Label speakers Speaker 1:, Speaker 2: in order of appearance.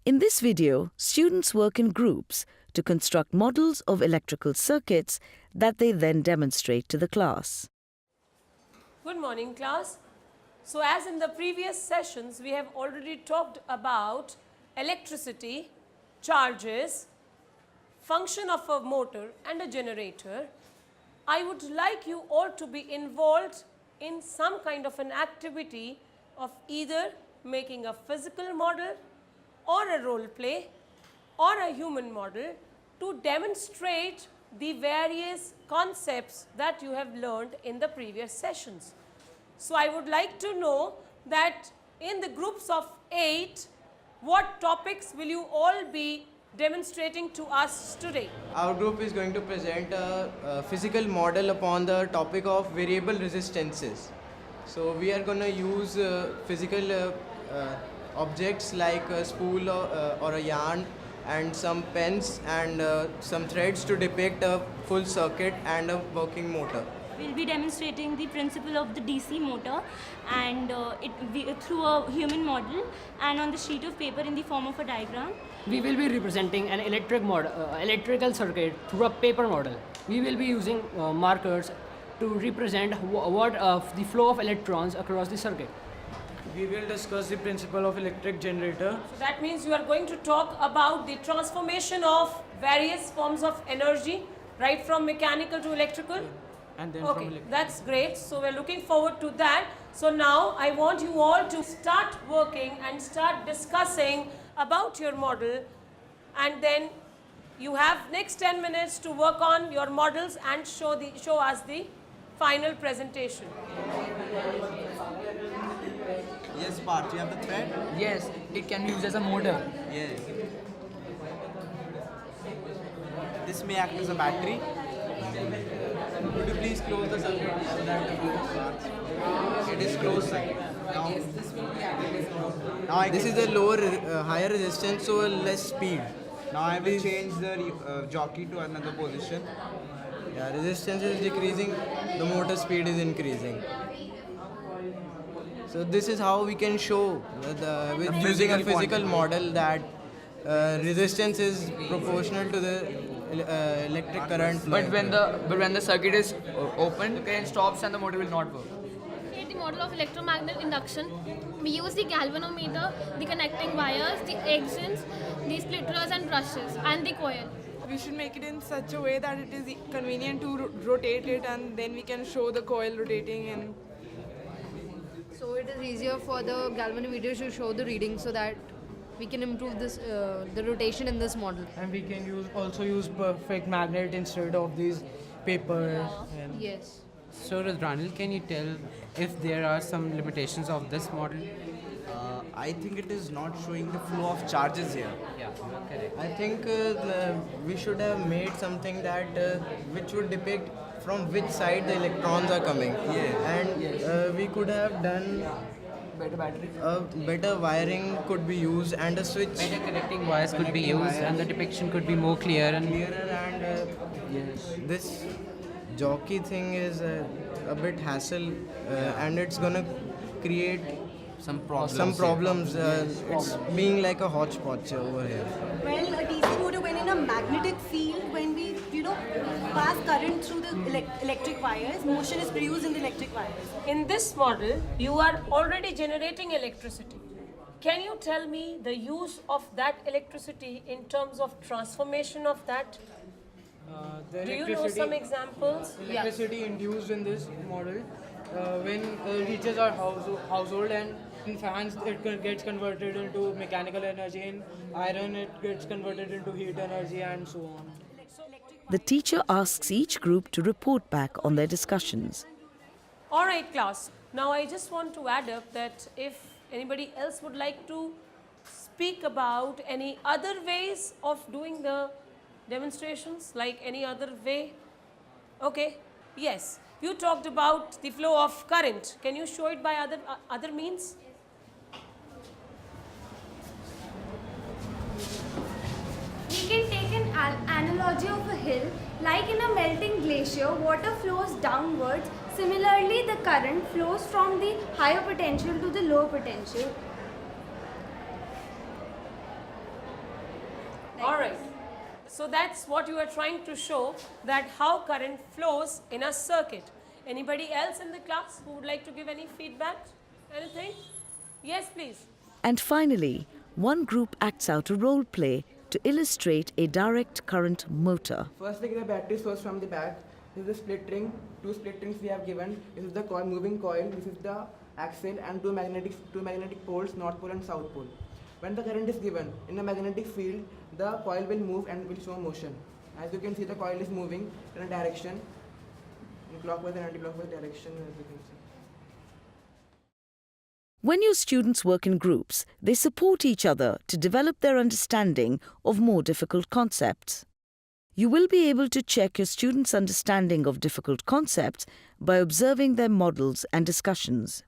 Speaker 1: In this video, students work in groups to construct models of electrical circuits that they then demonstrate to the class.
Speaker 2: Good morning, class. So as in the previous sessions, we have already talked about electricity, charges, function of a motor and a generator. I would like you all to be involved in some kind of an activity of either making a physical model or a role play or a human model to demonstrate the various concepts that you have learned in the previous sessions. So I would like to know that in the groups of 8, what topics will you all be demonstrating to us today?
Speaker 3: Our group is going to present a physical model upon the topic of variable resistances. So we are going to use physical objects like a spool or a yarn and some pens and some threads to depict a full circuit and a working motor.
Speaker 4: We'll be demonstrating the principle of the DC motor and through a human model and on the sheet of paper in the form of a diagram.
Speaker 5: We will be representing an electrical circuit through a paper model. We will be using markers to represent the flow of electrons across the circuit.
Speaker 6: We will discuss the principle of electric generator.
Speaker 2: So that means you are going to talk about the transformation of various forms of energy, right from mechanical to electrical.
Speaker 6: And then
Speaker 2: Okay, that's great. So we're looking forward to that. So now I want you all to start working and start discussing about your model, and then you have next 10 minutes to work on your models and show us the final presentation.
Speaker 7: Yes, Parth, you have the thread?
Speaker 5: Yes, it can be used as a motor.
Speaker 7: Yes. This may act as a battery. Could you please close the circuit so that the flow starts? It is closed. Now
Speaker 3: This is a higher resistance, so less speed.
Speaker 7: Now I will change the jockey to another position.
Speaker 3: Yeah, resistance is decreasing, the motor speed is increasing. So this is how we can show with using a physical model that resistance is proportional to the electric current flow.
Speaker 5: But when the circuit is open, the current stops and the motor will not work.
Speaker 8: Create the model of electromagnetic induction. We use the galvanometer, the connecting wires, the exons, the splitters and brushes, and the coil.
Speaker 9: We should make it in such a way that it is convenient to rotate it, and then we can show the coil rotating. And
Speaker 10: so it is easier for the galvanometer to show the reading so that we can improve this the rotation in this model.
Speaker 6: And we can also use perfect magnet instead of these papers.
Speaker 10: Yes.
Speaker 11: So Rudranil, can you tell if there are some limitations of this model?
Speaker 7: I think it is not showing the flow of charges here.
Speaker 11: Yeah, correct.
Speaker 3: I think we should have made something that which would depict from which side the electrons are coming. And we could have done better wiring could be used and a switch.
Speaker 11: Better connecting wires could be used and the depiction could be more clear and
Speaker 3: This jockey thing is a bit hassle and it's gonna create
Speaker 11: some
Speaker 3: problems. It's being like a hodgepodge over here.
Speaker 12: Well, a DC motor, when in a magnetic field, when we, pass current through the electric wires, motion is produced in the electric wires.
Speaker 2: In this model, you are already generating electricity. Can you tell me the use of that electricity in terms of transformation of that? Do you know some examples?
Speaker 6: Electricity induced in this model when it reaches our household, and in fans it gets converted into mechanical energy, in iron it gets converted into heat energy, and so on.
Speaker 1: The teacher asks each group to report back on their discussions.
Speaker 2: All right, class. Now I just want to add up that if anybody else would like to speak about any other ways of doing the demonstrations, like any other way. Okay, yes. You talked about the flow of current. Can you show it by other means?
Speaker 8: We can take an analogy of a hill. Like in a melting glacier, water flows downwards. Similarly, the current flows from the higher potential to the lower potential.
Speaker 2: So that's what you are trying to show, that how current flows in a circuit. Anybody else in the class who would like to give any feedback? Anything? Yes, please.
Speaker 1: And finally, one group acts out a role play to illustrate a direct current motor.
Speaker 13: First, take the battery source from the back. This is the split ring. 2 split rings we have given. This is the coil, moving coil. This is the axle, and two magnetic poles, north pole and south pole. When the current is given in a magnetic field, the coil will move and will show motion. As you can see, the coil is moving in a direction, in clockwise and anti-clockwise direction, as you can see.
Speaker 1: When your students work in groups, they support each other to develop their understanding of more difficult concepts. You will be able to check your students' understanding of difficult concepts by observing their models and discussions.